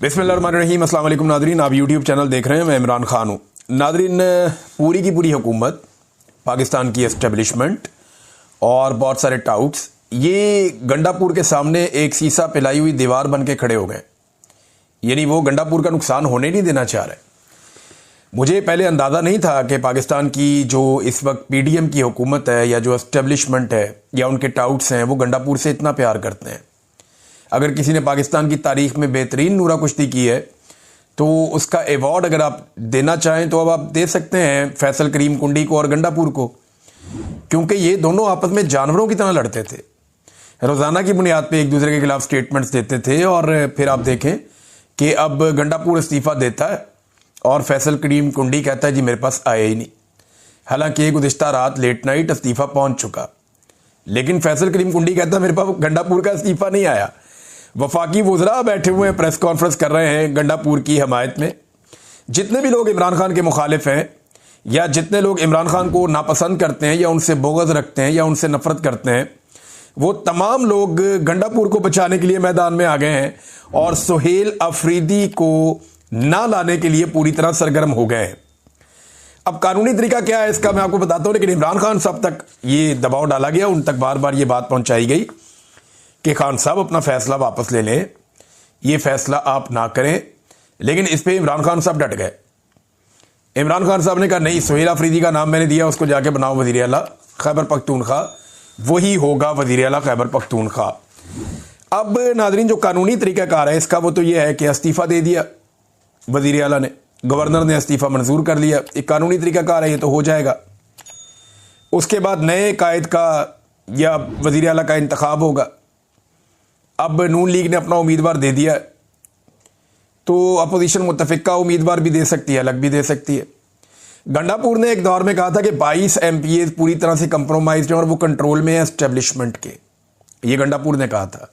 बिस्मिल्लाहिर्रहमानिर्रहीम। अस्सलाम वालेकुम नादरीन, आप यूट्यूब चैनल देख रहे हैं। मैं इमरान खान हूँ। नादरीन, पूरी की पूरी हुकूमत, पाकिस्तान की एस्टेब्लिशमेंट और बहुत सारे टाउट्स ये गंडापुर के सामने एक शीशा पिलाई हुई दीवार बन के खड़े हो गए। यानी वो गंडापुर का नुकसान होने नहीं देना चाह रहे। मुझे पहले अंदाज़ा नहीं था कि पाकिस्तान की जो इस वक्त पीडीएम की हुकूमत है या जो एस्टेब्लिशमेंट है या उनके टाउट्स हैं वो गंडापुर से इतना प्यार करते हैं। अगर किसी ने पाकिस्तान की तारीख में बेहतरीन नूरा कुश्ती की है तो उसका अवार्ड अगर आप देना चाहें तो अब आप दे सकते हैं फैसल करीम कुंडी को और गंडापुर को, क्योंकि ये दोनों आपस में जानवरों की तरह लड़ते थे। रोज़ाना की बुनियाद पे एक दूसरे के खिलाफ स्टेटमेंट्स देते थे और फिर आप देखें कि अब गंडापुर इस्तीफ़ा देता है और फैसल करीम कुंडी कहता है जी मेरे पास आया ही नहीं। हालांकि गुज़िश्ता रात लेट नाइट इस्तीफ़ा पहुंच चुका, लेकिन फैसल करीम कुंडी कहता है मेरे पास गंडापुर का इस्तीफ़ा नहीं आया। वफाकी वज़रा बैठे हुए हैं, प्रेस कॉन्फ्रेंस कर रहे हैं गंडापुर की हमायत में। जितने भी लोग इमरान खान के मुखालिफ हैं या जितने लोग इमरान खान को नापसंद करते हैं या उनसे बोगज़ रखते हैं या उनसे नफरत करते हैं, वो तमाम लोग गंडापुर को बचाने के लिए मैदान में आ गए हैं और सुहेल अफरीदी को ना लाने के लिए पूरी तरह सरगर्म हो गए हैं। अब कानूनी तरीका क्या है इसका मैं आपको बताता हूं, लेकिन इमरान खान साहब तक ये दबाव डाला गया, उन तक बार बार ये बात पहुंचाई गई कि खान साहब अपना फैसला वापस ले लें, ये फैसला आप ना करें। लेकिन इस पे इमरान खान साहब डट गए। इमरान खान साहब ने कहा नहीं, सुहेल अफरीदी का नाम मैंने दिया, उसको जाके बनाओ वज़ीर आला खैबर पख्तूनख्वा, वही होगा वज़ीर आला खैबर पख्तूनख्वा। अब नादरीन, जो कानूनी तरीकाकार है इसका वो तो ये है कि इस्तीफ़ा दे दिया वज़ीर आला ने, गवर्नर ने इस्तीफ़ा मंजूर कर लिया, एक कानूनी तरीकाकार है, ये तो हो जाएगा। उसके बाद नए कायद का या वज़ीर आला का इंतखाब होगा। अब नून लीग ने अपना उम्मीदवार दे दिया तो अपोजिशन मुत्तफिका उम्मीदवार भी दे सकती है, अलग भी दे सकती है। गंडापुर ने एक दौर में कहा था कि 22 MPs पूरी तरह से कंप्रोमाइज हैं और वो कंट्रोल में है एस्टेब्लिशमेंट के, ये गंडापुर ने कहा था।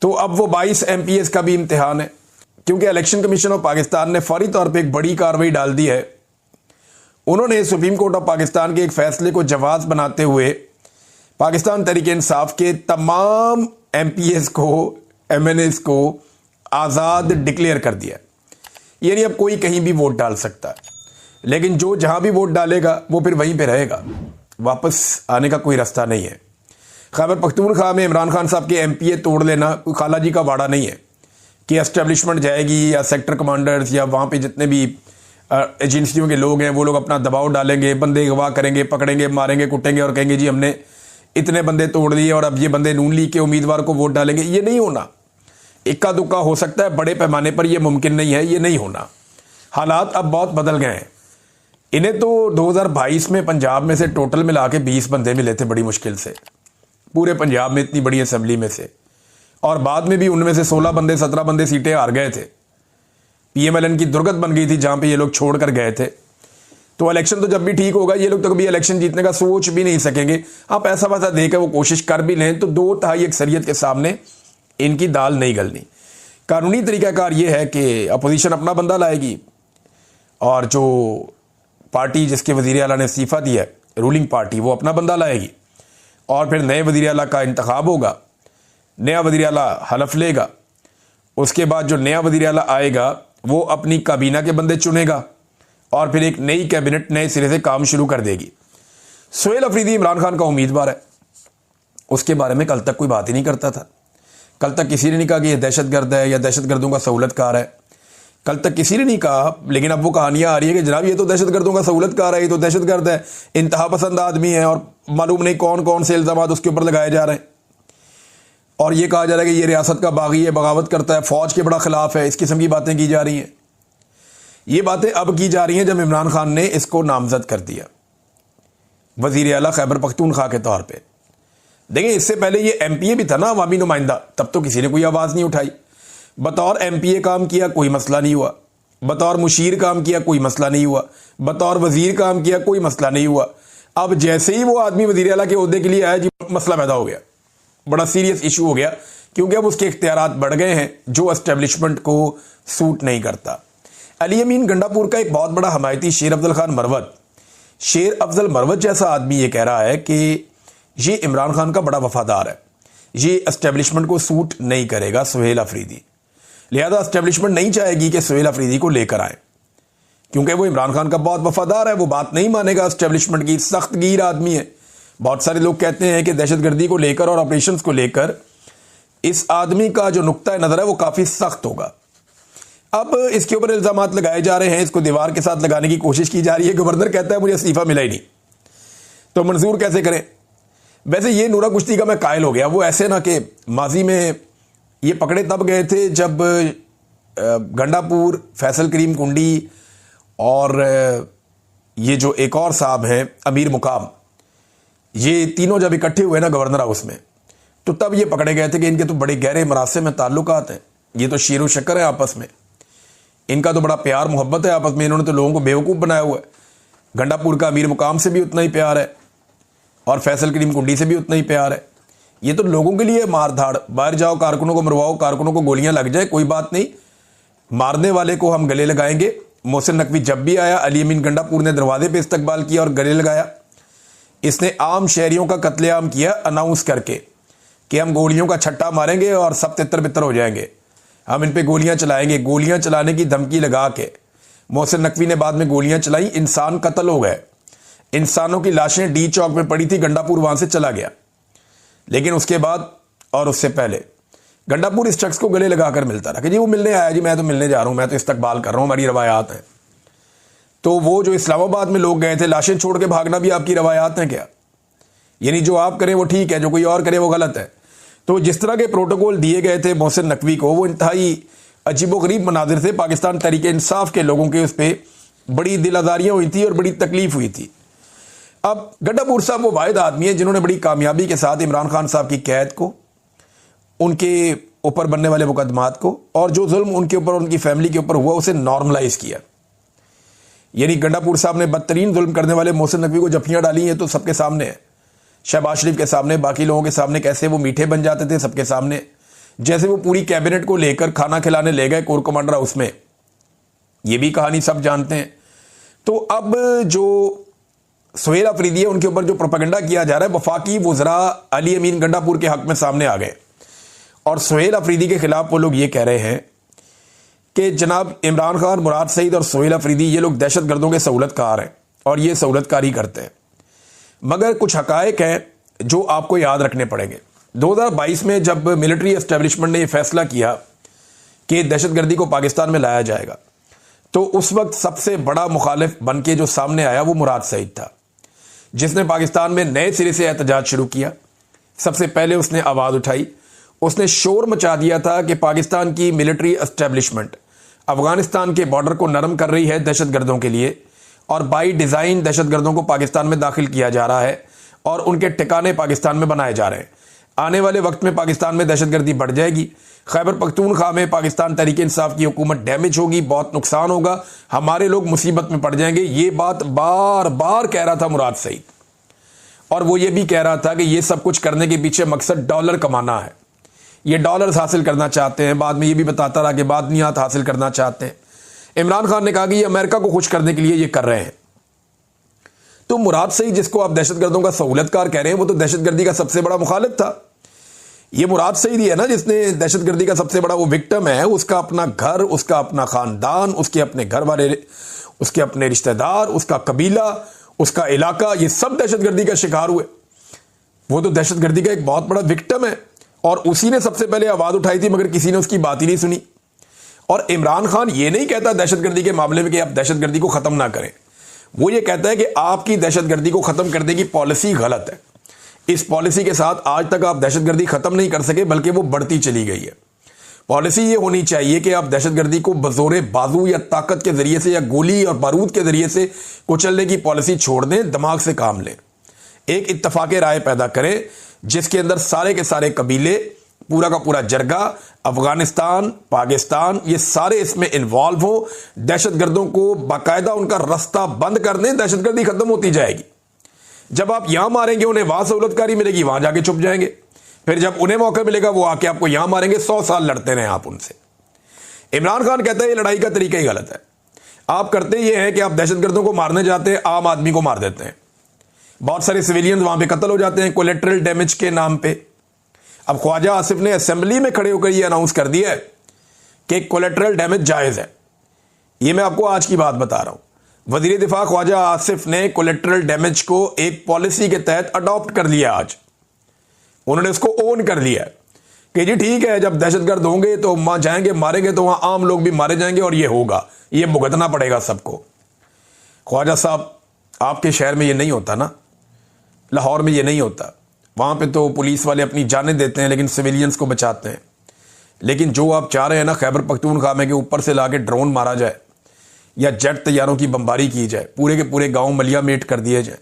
तो अब वो 22 MPs का भी इम्तिहान है, क्योंकि इलेक्शन कमीशन ऑफ पाकिस्तान ने फौरी तौर पर एक बड़ी कार्रवाई डाल दी है। उन्होंने सुप्रीम कोर्ट ऑफ पाकिस्तान के एक फैसले को जवाज बनाते हुए पाकिस्तान तहरीक इंसाफ के तमाम MPs को, MNAs को आज़ाद डिक्लेयर कर दिया। यानी अब कोई कहीं भी वोट डाल सकता है, लेकिन जो जहां भी वोट डालेगा वो फिर वहीं पे रहेगा, वापस आने का कोई रास्ता नहीं है। खैबर पख्तूनख्वा में इमरान खान साहब के MPA तोड़ लेना कोई खाला जी का वाड़ा नहीं है कि एस्टेब्लिशमेंट जाएगी या सेक्टर कमांडर्स या वहाँ पे जितने भी एजेंसियों के लोग हैं वो लोग अपना दबाव डालेंगे, बंदे अगवा करेंगे, पकड़ेंगे, मारेंगे, कुटेंगे और कहेंगे जी हमने इतने बंदे तोड़ दिए और अब ये बंदे नून लीग के उम्मीदवार को वोट डालेंगे। ये नहीं होना। इक्का दुक्का हो सकता है, बड़े पैमाने पर ये मुमकिन नहीं है, ये नहीं होना। हालात अब बहुत बदल गए हैं। इन्हें तो 2022 में पंजाब में से टोटल मिला के 20 बंदे मिले थे बड़ी मुश्किल से, पूरे पंजाब में इतनी बड़ी असेंबली में से, और बाद में भी उनमें से 16 बंदे 17 बंदे सीटें हार गए थे। PMLN की दुर्गत बन गई थी जहां पे ये लोग छोड़ कर गए थे। तो इलेक्शन तो जब भी ठीक होगा, ये लोग तो कभी इलेक्शन जीतने का सोच भी नहीं सकेंगे। आप ऐसा वैसा देकर वो कोशिश कर भी लें तो 2/3 अक्सरियत के सामने इनकी दाल नहीं गलनी। कानूनी तरीकाकार ये है कि अपोजिशन अपना बंदा लाएगी और जो पार्टी जिसके वज़ीर आला ने इस्तीफ़ा दिया है, रूलिंग पार्टी, वो अपना बंदा लाएगी और फिर नए वज़ीर आला का इंतखाब होगा। नया वज़ीर आला हलफ लेगा। उसके बाद जो नया वज़ीर आला आएगा वो अपनी काबीना के बंदे चुनेगा और फिर एक नई कैबिनेट नए सिरे से काम शुरू कर देगी। सुहेल अफरीदी इमरान खान का उम्मीदवार है, उसके बारे में कल तक कोई बात ही नहीं करता था। कल तक किसी ने नहीं कहा कि यह दहशतगर्द है या दहशतगर्दों का सहूलतकार है, कल तक किसी ने नहीं कहा। लेकिन अब वो कहानियां आ रही है कि जनाब ये तो दहशतगर्दों का सहूलतकार है, ये तो दहशतगर्द है, इंतहा पसंद आदमी है, और मालूम नहीं कौन कौन से इल्जाम उसके ऊपर लगाए जा रहे हैं। और ये कहा जा रहा है कि ये रियासत का बागी है, बगावत करता है, फौज के बड़ा खिलाफ है, इस किस्म की बातें की जा रही हैं। ये बातें अब की जा रही हैं जब इमरान खान ने इसको नामजद कर दिया वज़ीर आला खैबर पख्तूनख्वा के तौर पे। देखिए, इससे पहले ये MPA भी था ना, अवामी नुमाइंदा, तब तो किसी ने कोई आवाज़ नहीं उठाई। बतौर MPA काम किया, कोई मसला नहीं हुआ। बतौर मुशीर काम किया, कोई मसला नहीं हुआ। बतौर वज़ीर काम किया, कोई मसला नहीं हुआ। अब जैसे ही वो आदमी वज़ीर आला के ओहदे के लिए आया जी, मसला पैदा हो गया, बड़ा सीरियस इशू हो गया, क्योंकि अब उसके इख्तियारात बढ़ गए हैं जो एस्टेब्लिशमेंट को सूट नहीं करता। अली अमीन गंडापुर का एक बहुत बड़ा हमायती शेर अफजल खान मरवत, शेर अफजल मरवत जैसा आदमी ये कह रहा है कि ये इमरान खान का बड़ा वफादार है, ये एस्टेब्लिशमेंट को सूट नहीं करेगा सुहेल अफरीदी। लिहाजा एस्टेब्लिशमेंट नहीं चाहेगी कि सुहेल अफरीदी को लेकर आए, क्योंकि वो इमरान खान का बहुत वफादार है, वो बात नहीं मानेगा एस्टेब्लिशमेंट की, सख्त गिर आदमी है। बहुत सारे लोग कहते हैं कि दहशतगर्दी को लेकर और ऑपरेशंस को लेकर इस आदमी का जो नुक्ता नज़र है वो काफ़ी सख्त होगा। अब इसके ऊपर इल्ज़ामात लगाए जा रहे हैं, इसको दीवार के साथ लगाने की कोशिश की जा रही है। गवर्नर कहता है मुझे इस्तीफ़ा मिला ही नहीं, तो मंजूर कैसे करें। वैसे ये नूरा कुश्ती का मैं कायल हो गया। वो ऐसे ना कि माजी में ये पकड़े तब गए थे जब गंडापुर, फैसल करीम कुंडी और ये जो एक और साहब हैं अमीर मुकाम, ये तीनों जब इकट्ठे हुए ना गवर्नर हाउस में, तो तब ये पकड़े गए थे कि इनके तो बड़े गहरे मरासिम में ताल्लुकात हैं, ये तो शीर व शक्कर है आपस में, इनका तो बड़ा प्यार मोहब्बत है आपस में, इन्होंने तो लोगों को बेवकूफ़ बनाया हुआ है। गंडापुर का अमीर मुकाम से भी उतना ही प्यार है और फैसल करीम कुंडी से भी उतना ही प्यार है। ये तो लोगों के लिए मार धाड़, बाहर जाओ कारकुनों को मरवाओ, कारकुनों को गोलियां लग जाए कोई बात नहीं, मारने वाले को हम गले लगाएंगे। मोहसिन नकवी जब भी आया, अली अमीन गंडापुर ने दरवाजे पे इस्तकबाल किया और गले लगाया। इसने आम शहरियों का कत्लेआम किया अनाउंस करके कि हम गोलियों का छट्टा मारेंगे और सब तितर बितर हो जाएंगे, हम इन पे गोलियां चलाएंगे। गोलियां चलाने की धमकी लगा के मोहसिन नकवी ने बाद में गोलियां चलाई, इंसान कत्ल हो गए, इंसानों की लाशें डी चौक में पड़ी थी, गंडापुर वहां से चला गया। लेकिन उसके बाद और उससे पहले गंडापुर इस शख्स को गले लगाकर मिलता रहा कि जी वो मिलने आया, जी मैं तो मिलने जा रहा हूं, मैं तो इस्तकबाल कर रहा हूं, हमारी रवायात हैं। तो वो जो इस्लामाबाद में लोग गए थे, लाशें छोड़ के भागना भी आपकी रवायात हैं क्या? यानी जो आप करें वो ठीक है, जो कोई और करे वो गलत है। तो जिस तरह के प्रोटोकॉल दिए गए थे मोहसिन नकवी को, वो इंतहाई अजीबोगरीब मनाजिर थे। पाकिस्तान तहरीक इंसाफ के लोगों के उस पर बड़ी दिल आजारियाँ हुई थी और बड़ी तकलीफ हुई थी। अब गंडापुर साहब वो वाहिद आदमी है जिन्होंने बड़ी कामयाबी के साथ इमरान खान साहब की कैद को, उनके ऊपर बनने वाले मुकदमात को और जो जुल्म उनके ऊपर और उनकी फैमिली के ऊपर हुआ उसे नॉर्मलाइज किया। यानी गंडापुर साहब ने बदतरीन जुल्म करने वाले मोहसिन नकवी को जफ्फियां डाली हैं तो सबके सामने है, शहबाज शरीफ के सामने, बाकी लोगों के सामने कैसे वो मीठे बन जाते थे सबके सामने। जैसे वो पूरी कैबिनेट को लेकर खाना खिलाने ले गए कोर कमांडर हाउस में, ये भी कहानी सब जानते हैं। तो अब जो सुहेल अफरीदी है उनके ऊपर जो प्रोपेगेंडा किया जा रहा है, वफाकी वुज़रा अली अमीन गंडापुर के हक में सामने आ गए और सुहेल अफरीदी के खिलाफ वो लोग ये कह रहे हैं कि जनाब इमरान खान, मुराद सईद और सुहेल अफरीदी ये लोग दहशत गर्दों के सहूलतकार हैं और ये सहूलतकारी करते हैं। मगर कुछ हकायक हैं जो आपको याद रखने पड़ेंगे। 2022 में जब मिलिट्री एस्टेब्लिशमेंट ने यह फैसला किया कि दहशतगर्दी को पाकिस्तान में लाया जाएगा, तो उस वक्त सबसे बड़ा मुखालिफ बन के जो सामने आया वो मुराद सईद था, जिसने पाकिस्तान में नए सिरे से एहतजाज शुरू किया। सबसे पहले उसने आवाज़ उठाई, उसने शोर मचा दिया था कि पाकिस्तान की मिलिट्री एस्टेब्लिशमेंट अफगानिस्तान के बॉर्डर को नरम कर रही है दहशतगर्दों के लिए और बाई डिज़ाइन दहशतगर्दों को पाकिस्तान में दाखिल किया जा रहा है और उनके ठिकाने पाकिस्तान में बनाए जा रहे हैं। आने वाले वक्त में पाकिस्तान में दहशतगर्दी बढ़ जाएगी, खैबर पख्तूनख्वा में पाकिस्तान तहरीक इंसाफ की हुकूमत डैमेज होगी, बहुत नुकसान होगा, हमारे लोग मुसीबत में पड़ जाएंगे। ये बात बार बार कह रहा था मुराद सईद, और वो ये भी कह रहा था कि ये सब कुछ करने के पीछे मकसद डॉलर कमाना है, ये डॉलर्स हासिल करना चाहते हैं। बाद में ये भी बताता रहा कि बादनियात हासिल करना चाहते हैं। इमरान खान ने कहा कि ये अमेरिका को खुश करने के लिए ये कर रहे हैं। तो मुराद सईद, जिसको आप दहशतगर्दों का सहूलतकार कह रहे हैं, वो तो दहशतगर्दी का सबसे बड़ा मुखालिफ था। ये मुराद सईद ही है ना जिसने दहशतगर्दी का सबसे बड़ा वो विक्टिम है, उसका अपना घर, उसका अपना खानदान, उसके अपने घर वाले, उसके अपने रिश्तेदार, उसका कबीला, उसका इलाका, ये सब दहशतगर्दी का शिकार हुए। वो तो दहशतगर्दी का एक बहुत बड़ा विक्टिम है और उसी ने सबसे पहले आवाज उठाई थी, मगर किसी ने उसकी बात ही नहीं सुनी। और इमरान खान ये नहीं कहता दहशतगर्दी के मामले में कि आप दहशतगर्दी को खत्म ना करें, वो ये कहता है कि आपकी दहशतगर्दी को खत्म करने की पॉलिसी गलत है। इस पॉलिसी के साथ आज तक आप दहशतगर्दी खत्म नहीं कर सके, बल्कि वो बढ़ती चली गई है। पॉलिसी ये होनी चाहिए कि आप दहशतगर्दी को बजोरे बाजू या ताकत के जरिए से या गोली और बारूद के जरिए से कुचलने की पॉलिसी छोड़ दें, दिमाग से काम लें, एक इत्तफाक राय पैदा करें जिसके अंदर सारे के सारे कबीले, पूरा का पूरा जरगा, अफगानिस्तान, पाकिस्तान, ये सारे इसमें इन्वॉल्व हो, दहशतगर्दों को बाकायदा उनका रास्ता बंद कर दें, दहशतगर्दी खत्म होती जाएगी। जब आप यहां मारेंगे उन्हें वहां सहूलतकारी मिलेगी, वहां जाके छुप जाएंगे, फिर जब उन्हें मौका मिलेगा वो आके आपको यहां मारेंगे, 100 साल लड़ते रहे आप उनसे। इमरान खान कहता है ये लड़ाई का तरीका ही गलत है। आप करते ये हैं कि आप दहशतगर्दों को मारने जाते हैं, आम आदमी को मार देते हैं, बहुत सारे सिविलियंस वहां पे कत्ल हो जाते हैं कोलेटरल डैमेज के नाम पे। अब ख्वाजा आसिफ ने असेंबली में खड़े होकर यह अनाउंस कर दिया है कि कोलेटरल डैमेज जायज़ है। ये मैं आपको आज की बात बता रहा हूं। वजीर दिफा ख्वाजा आसिफ ने कोलेटरल डैमेज को एक पॉलिसी के तहत अडॉप्ट कर लिया। आज उन्होंने इसको ओन कर लिया कि जी ठीक है, जब दहशतगर्द होंगे तो वहां जाएंगे, मारेंगे तो वहां आम लोग भी मारे जाएंगे और ये होगा, ये भुगतना पड़ेगा सबको। ख्वाजा साहब, आपके शहर में ये नहीं होता ना, लाहौर में ये नहीं होता। वहां पे तो पुलिस वाले अपनी जानें देते हैं लेकिन सिविलियंस को बचाते हैं। लेकिन जो आप चाह रहे हैं ना, खैबर पख्तूनख्वा में कि ऊपर से लाके ड्रोन मारा जाए या जेट तैयारों की बमबारी की जाए, पूरे के पूरे गांव मलिया मेट कर दिए जाए,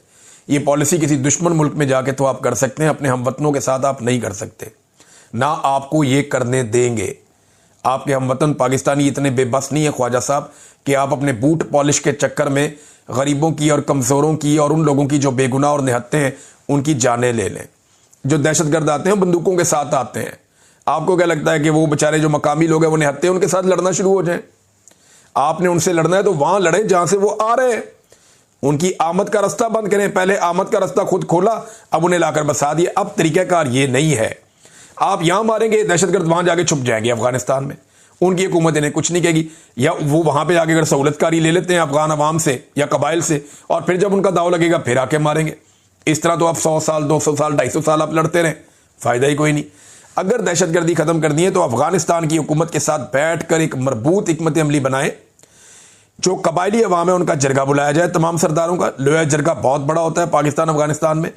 ये पॉलिसी किसी दुश्मन मुल्क में जाके तो आप कर सकते हैं, अपने हमवतनों के साथ आप नहीं कर सकते। ना आपको ये करने देंगे। आपके हमवतन पाकिस्तानी इतने बेबस नहीं है ख्वाजा साहब कि आप अपने बूट पॉलिश के चक्कर में गरीबों की और कमज़ोरों की और उन लोगों की जो बेगुनाह और निहत्ते हैं उनकी जानें ले लें। जो दहशतगर्द आते हैं बंदूकों के साथ आते हैं, आपको क्या लगता है कि वो बेचारे जो मकामी लोग हैं वो निहत्ते हैं, उनके साथ लड़ना शुरू हो जाएं? आपने उनसे लड़ना है तो वहां लड़े जहां से वो आ रहे हैं। उनकी आमद का रास्ता बंद करें। पहले आमद का रास्ता खुद खोला, अब उन्हें लाकर बसा दिया। अब तरीकाकार ये नहीं है। आप यहां मारेंगे, दहशतगर्द वहां जाके छुप जाएंगे अफगानिस्तान में, उनकी हुकूमत इन्हें कुछ नहीं कहेगी। या वो वहां पे जाके अगर सहूलतकारी ले लेते हैं अफगान अवाम से या कबाइल से, और फिर जब उनका दाव लगेगा फिर आके मारेंगे। इस तरह तो आप 100 साल 200 साल 250 साल आप लड़ते रहें, फायदा ही कोई नहीं। अगर दहशतगर्दी खत्म करनी है तो अफगानिस्तान की हुकूमत के साथ बैठकर एक मरबूत हिकमत अमली बनाए। जो कबायली अवाम है उनका जरगा बुलाया जाए, तमाम सरदारों का। लोया जरगा बहुत बड़ा होता है पाकिस्तान अफगानिस्तान में।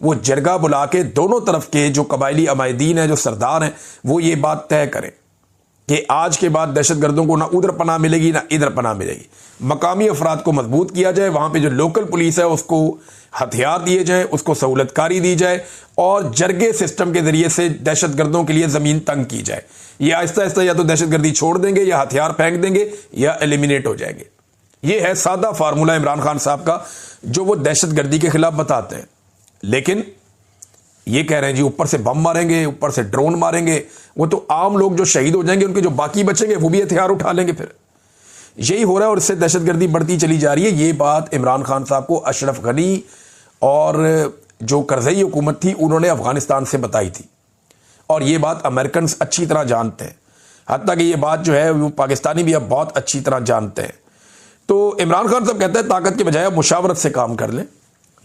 वो जरगा बुला के दोनों तरफ के जो कबायली अमायदीन हैं, जो सरदार हैं, वो ये बात तय करें कि आज के बाद दहशतगर्दों को ना उधर पनाह मिलेगी ना इधर पनाह मिलेगी। मकामी अफराद को मजबूत किया जाए, वहां पे जो लोकल पुलिस है उसको हथियार दिए जाए, उसको सहूलतकारी दी जाए और जरगे सिस्टम के जरिए से दहशतगर्दों के लिए जमीन तंग की जाए। ये आहिस्ता आहिस्ता या तो दहशतगर्दी छोड़ देंगे या हथियार फेंक देंगे या एलिमिनेट हो जाएंगे। ये है सादा फार्मूला इमरान खान साहब का जो वो दहशतगर्दी के खिलाफ बताते हैं। लेकिन ये कह रहे हैं जी ऊपर से बम मारेंगे, ऊपर से ड्रोन मारेंगे, वो तो आम लोग जो शहीद हो जाएंगे, उनके जो बाकी बचेंगे वो भी हथियार उठा लेंगे। फिर यही हो रहा है और इससे दहशतगर्दी बढ़ती चली जा रही है। ये बात इमरान खान साहब को अशरफ गनी और जो करज़ई हुकूमत थी उन्होंने अफगानिस्तान से बताई थी, और ये बात अमेरिकन अच्छी तरह जानते हैं। हत्ता कि ये बात जो है वो पाकिस्तानी भी अब बहुत अच्छी तरह जानते हैं। तो इमरान खान साहब कहते हैं ताकत के बजाय आप मुशावरत से काम कर लें,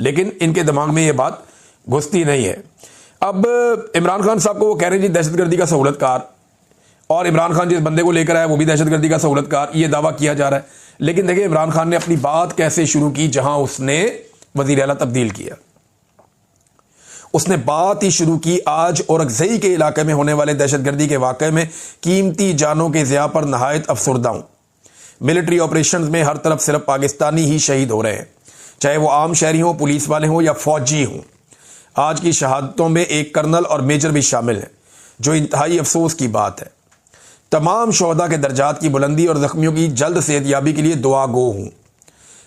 लेकिन इनके दिमाग में ये बात घुसती नहीं है। अब इमरान खान साहब को वो कह रहे हैं जी दहशतगर्दी का सहूलतकार, और इमरान खान जिस बंदे को लेकर आया वो भी दहशतगर्दी का सहूलतकार, ये दावा किया जा रहा है। लेकिन देखिए इमरान खान ने अपनी बात कैसे शुरू की, जहां उसने वजीर आला तब्दील किया। उसने बात ही शुरू की आज औरंगज़ई के इलाके में होने वाले दहशतगर्दी के वाक़े में कीमती जानों के ज़िया पर नहायत अफसरदा हूं। मिलिट्री ऑपरेशंस में हर तरफ सिर्फ पाकिस्तानी ही शहीद हो रहे हैं, चाहे वो आम शहरी हों, पुलिस वाले हों या फौजी हों। आज की शहादतों में एक कर्नल और मेजर भी शामिल हैं, जो इंतहाई अफसोस की बात है। तमाम शोहदा के दर्जात की बुलंदी और जख्मियों की जल्द सेहतयाबी के लिए दुआ गो हूं।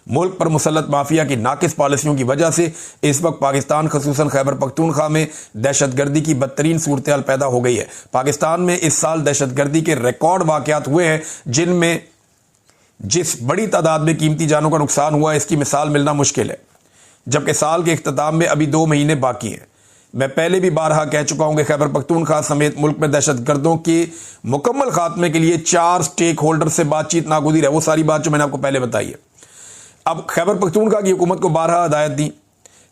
मुल्क पर मुसल्लत माफिया की नाकिस पॉलिसियों की वजह से इस वक्त पाकिस्तान खसूसन खैबर पख्तूनख्वा में दहशतगर्दी की बदतरीन सूरत हाल पैदा हो गई है। पाकिस्तान में इस साल दहशतगर्दी के रिकॉर्ड वाक़यात हुए हैं, जिनमें जिस बड़ी तादाद में कीमती जानों का नुकसान हुआ इसकी मिसाल मिलना मुश्किल है। जबकि साल के इख्तिताम में अभी 2 महीने बाकी हैं। मैं पहले भी बारहा कह चुका हूं कि खैबर पख्तूनख्वा समेत मुल्क में दहशतगर्दों के मुकम्मल खात्मे के लिए 4 स्टेक होल्डर से बातचीत नागुज़ीर है। वो सारी बात जो मैंने आपको पहले बताई है। अब खैबर पख्तूनख्वा की हुकूमत को बारहा हदायत दी,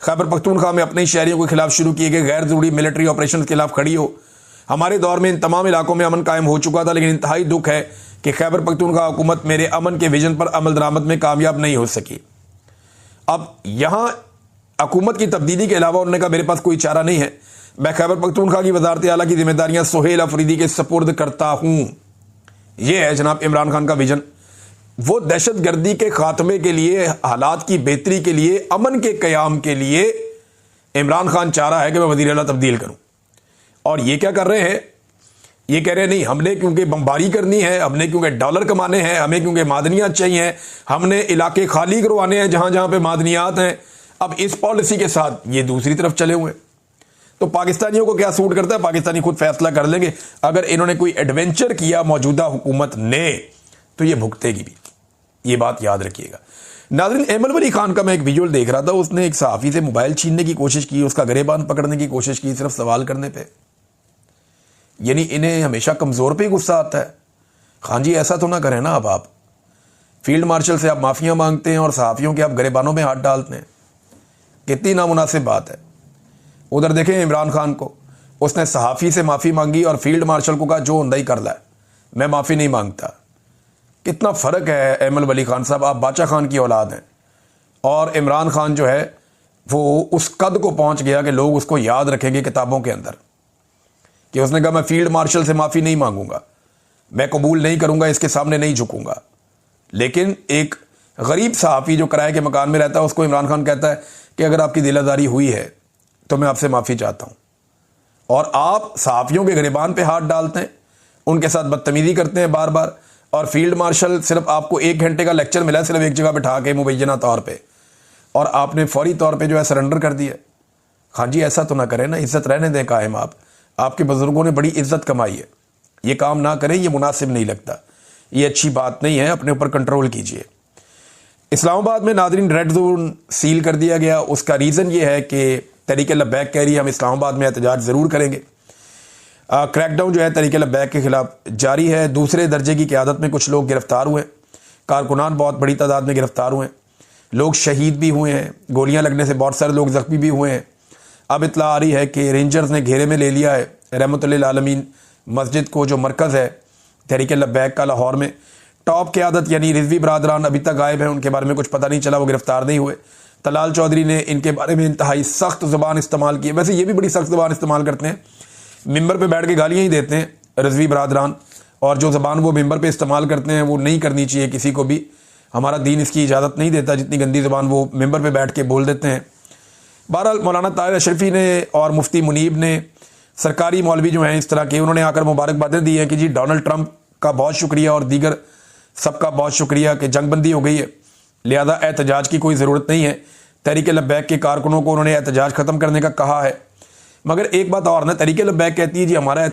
खैबर पख्तूनख्वा में अपने शहरियों के खिलाफ शुरू किए गए गैर जरूरी मिलिट्री ऑपरेशन के खिलाफ खड़ी हो। हमारे दौर में इन तमाम इलाकों में अमन कायम हो चुका था, लेकिन इंतहाई दुख है कि खैबर पख्तूनख्वा हुकूमत मेरे अमन के विजन पर अमल दरामद में कामयाब नहीं हो सकी। अब यहां हुकूमत की तब्दीली के अलावा उन्होंने कहा मेरे पास कोई चारा नहीं है, मैं खैबर पख्तूनख्वा की वजारत आला की जिम्मेदारियां सुहेल अफरीदी के सपुर्द करता हूं। यह है जनाब इमरान खान का विजन। वो दहशतगर्दी के खात्मे के लिए, हालात की बेहतरी के लिए, अमन के कयाम के लिए इमरान खान चाह रहा है कि मैं वज़ीर आला तब्दील करूं। और ये क्या कर रहे हैं, ये कह रहे हैं नहीं हमने क्योंकि बमबारी करनी है, हमने क्योंकि डॉलर कमाने हैं, हमें क्योंकि मादनियात चाहिए, हमने इलाके खाली करवाने हैं जहां जहां पे मादनियात हैं। अब इस पॉलिसी के साथ ये दूसरी तरफ चले हुए। तो पाकिस्तानियों को क्या सूट करता है, पाकिस्तानी खुद फैसला कर लेंगे। अगर इन्होंने कोई एडवेंचर किया मौजूदा हुकूमत ने तो ये भुगतेगी भी, ये बात याद रखिएगा। नाज़रीन, अहमद वली खान का मैं एक विजुअल देख रहा था, उसने एक सहाफ़ी से मोबाइल छीनने की कोशिश की, उसका गरेबान पकड़ने की कोशिश की सिर्फ सवाल करने पे। यानी इन्हें हमेशा कमज़ोर पे ही गुस्सा आता है। हाँ जी, ऐसा तो ना करें ना। अब आप फील्ड मार्शल से आप माफ़ियाँ मांगते हैं और सहाफ़ियों के आप गिरेबानों में हाथ डालते हैं, कितनी नामुनासिब बात है। उधर देखें इमरान खान को, उसने सहाफ़ी से माफ़ी मांगी और फील्ड मार्शल को कहा जो ਹੁੰਦਾ ही कर ला, मैं माफ़ी नहीं मांगता। कितना फ़र्क है अहमद वली खान साहब, आप बादशाह खान की औलाद हैं और इमरान खान जो है वो उस कद को पहुंच गया कि लोग उसको याद रखेंगे किताबों के अंदर कि उसने कहा मैं फील्ड मार्शल से माफ़ी नहीं मांगूंगा, मैं कबूल नहीं करूंगा, इसके सामने नहीं झुकूंगा। लेकिन एक गरीब सहाफ़ी जो किराए के मकान में रहता है उसको इमरान खान कहता है कि अगर आपकी दिलादारी हुई है तो मैं आपसे माफ़ी चाहता हूँ। और आप सहाफ़ियों के गिरेबान पे हाथ डालते हैं, उनके साथ बदतमीज़ी करते हैं बार बार। और फील्ड मार्शल सिर्फ आपको 1 घंटे का लेक्चर मिला है, सिर्फ एक जगह बिठा के मुबैना तौर पे, और आपने फौरी तौर पे जो है सरेंडर कर दिया। हाँ जी, ऐसा तो ना करें ना, इज़्ज़त रहने दें कायम। आपके बुज़ुर्गों ने बड़ी इज़्ज़त कमाई है, ये काम ना करें, ये मुनासिब नहीं लगता, ये अच्छी बात नहीं है, अपने ऊपर कंट्रोल कीजिए। इस्लामाबाद में नादरीन रेड जोन सील कर दिया गया। उसका रीज़न ये है कि तहरीक लब्बैक कह रही है हम इस्लामाबाद में एहतजाज ज़रूर करेंगे। क्रैकडाउन जो है तहरीक लब्बैक के खिलाफ जारी है। दूसरे दर्जे की क़यादत में कुछ लोग गिरफ्तार हुए, कारकुनान बहुत बड़ी तादाद में गिरफ्तार हुए, लोग शहीद भी हुए हैं, गोलियां लगने से बहुत सारे लोग ज़ख्मी भी हुए हैं। अब इत्तला आ रही है कि रेंजर्स ने घेरे में ले लिया है रहमतुल्लिल आलमीन मस्जिद को, जो मरकज़ है तहरीक लब्बैक का लाहौर में। टॉप क़यादत यानी रिजवी बरादरान अभी तक गायब हैं, उनके बारे में कुछ पता नहीं चला, वो गिरफ्तार नहीं हुए। तलाल चौधरी ने इनके बारे में इंतहाई सख्त ज़बान इस्तेमाल की है। वैसे ये भी बड़ी सख्त ज़बान इस्तेमाल करते हैं, मिंबर पे बैठ के गालियाँ ही देते हैं रिजवी बरादरान, और जो ज़बान वो मिंबर पे इस्तेमाल करते हैं वो नहीं करनी चाहिए किसी को भी। हमारा दीन इसकी इजाज़त नहीं देता, जितनी गंदी ज़बान वो मिंबर पे बैठ के बोल देते हैं। बहरहाल मौलाना ताहिर अशरफी ने और मुफ्ती मुनीब ने, सरकारी मौलवी जो हैं इस तरह के, उन्होंने आकर मुबारकबादें दी हैं कि जी डोनाल्ड ट्रंप का बहुत शुक्रिया और दीगर सबका बहुत शुक्रिया कि जंगबंदी हो गई है, लिहाजा एहतजाज की कोई ज़रूरत नहीं है। तहरीक लब्बैक के कारकुनों को उन्होंने एहतजाज ख़त्म करने का कहा है। मगर एक बात और ना, तहरीक लब्बैक कहती है जी हमारा